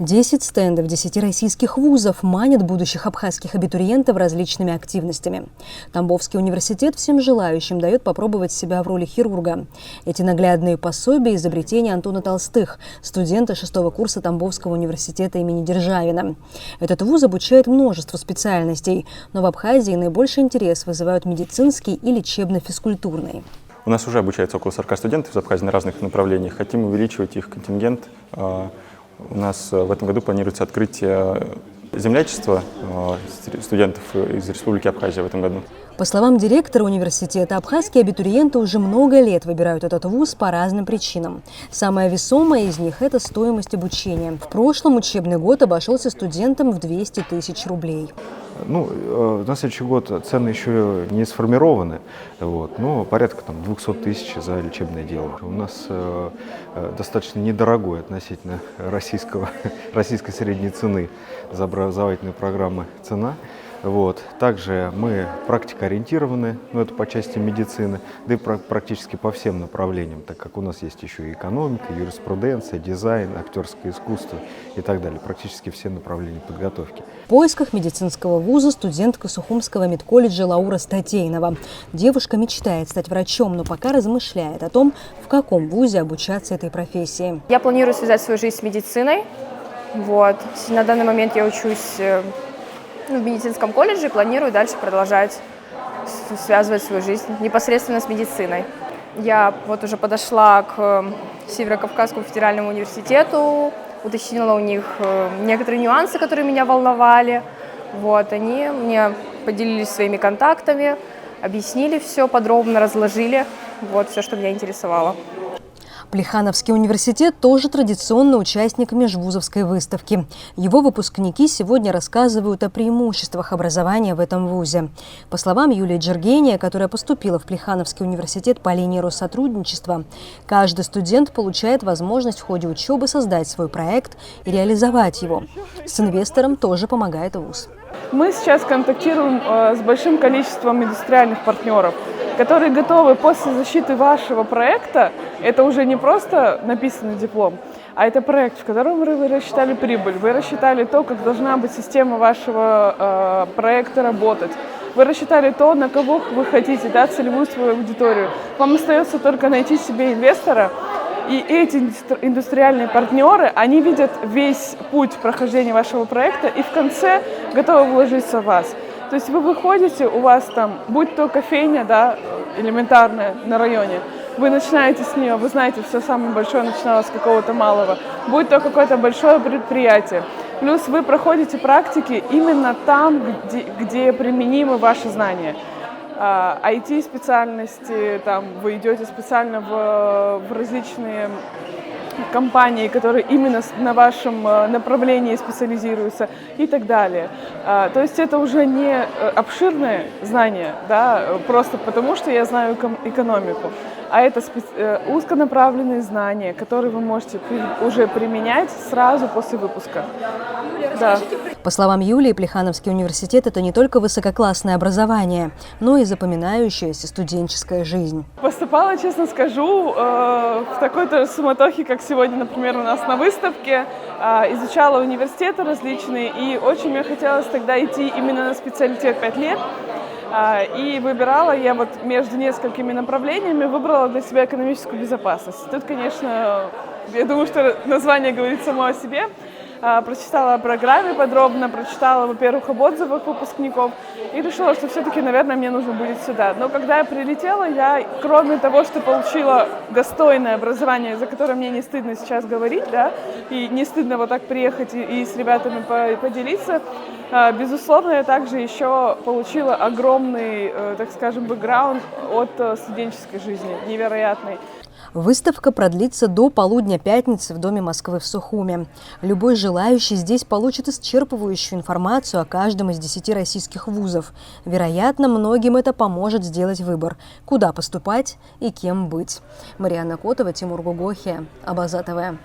10 стендов 10 российских вузов манят будущих абхазских абитуриентов различными активностями. Тамбовский университет всем желающим дает попробовать себя в роли хирурга. Эти наглядные пособия – изобретения Антона Толстых, студента 6-го курса Тамбовского университета имени Державина. Этот вуз обучает множеству специальностей, но в Абхазии наибольший интерес вызывают медицинский и лечебно-физкультурный. У нас уже обучается около 40 студентов из Абхазии на разных направлениях. Хотим увеличивать их контингент. У нас в этом году планируется открытие землячества студентов из Республики Абхазия в этом году. По словам директора университета, абхазские абитуриенты уже много лет выбирают этот вуз по разным причинам. Самая весомая из них – это стоимость обучения. В прошлом учебный год обошелся студентам в 200 тысяч рублей. На следующий год цены еще не сформированы, но порядка 200 тысяч за лечебное дело. У нас достаточно недорогой относительно российской средней цены за образовательные программы цена. Также мы практикоориентированы, это по части медицины, да и практически по всем направлениям, так как у нас есть еще и экономика, юриспруденция, дизайн, актерское искусство и так далее. Практически все направления подготовки. В поисках медицинского вуза студентка Сухумского медколледжа Лаура Статейнова. Девушка мечтает стать врачом, но пока размышляет о том, в каком вузе обучаться этой профессии. Я планирую связать свою жизнь с медициной. На данный момент я учусь в медицинском колледже и планирую дальше продолжать связывать свою жизнь непосредственно с медициной. Я уже подошла к Северо-Кавказскому федеральному университету, уточнила у них некоторые нюансы, которые меня волновали. Они мне поделились своими контактами, объяснили все подробно, разложили все, что меня интересовало. Плехановский университет тоже традиционный участник межвузовской выставки. Его выпускники сегодня рассказывают о преимуществах образования в этом вузе. По словам Юлии Джергения, которая поступила в Плехановский университет по линии Россотрудничества, каждый студент получает возможность в ходе учебы создать свой проект и реализовать его. С инвестором тоже помогает вуз. Мы сейчас контактируем с большим количеством индустриальных партнеров, которые готовы после защиты вашего проекта, это уже не просто написанный диплом, а это проект, в котором вы рассчитали прибыль, вы рассчитали то, как должна быть система вашего проекта работать, вы рассчитали то, на кого вы хотите, целевую свою аудиторию. Вам остается только найти себе инвестора, и эти индустриальные партнеры, они видят весь путь прохождения вашего проекта и в конце готовы вложиться в вас. То есть вы выходите, у вас там, будь то кофейня, элементарная на районе, вы начинаете с нее, вы знаете, все самое большое начиналось с какого-то малого, будь то какое-то большое предприятие. Плюс вы проходите практики именно там, где применимы ваши знания. IT-специальности, вы идете специально в различные компании, которые именно на вашем направлении специализируются и так далее. То есть это уже не обширное знание, просто потому что я знаю экономику, а это узконаправленные знания, которые вы можете уже применять сразу после выпуска. По словам Юлии, Плехановский университет – это не только высококлассное образование, но и запоминающаяся студенческая жизнь. Поступала, честно скажу, в такой-то суматохе, как сегодня, например, у нас на выставке, изучала университеты различные, и очень мне хотелось тогда идти именно на специалитет 5 лет. И выбирала я между несколькими направлениями, выбрала для себя экономическую безопасность. Тут, конечно, я думаю, что название говорит само о себе. Прочитала о программе подробно, прочитала, во-первых, об отзывах выпускников и решила, что все-таки, наверное, мне нужно будет сюда. Но когда я прилетела, я, кроме того, что получила достойное образование, за которое мне не стыдно сейчас говорить, и не стыдно так приехать и с ребятами поделиться, безусловно, я также еще получила огромный, так скажем, бэкграунд от студенческой жизни, невероятный. Выставка продлится до полудня пятницы в Доме Москвы в Сухуме. Любой желающий здесь получит исчерпывающую информацию о каждом из 10 российских вузов. Вероятно, многим это поможет сделать выбор, куда поступать и кем быть. Марьяна Котова, Тимур Гугохи, Абаза ТВ.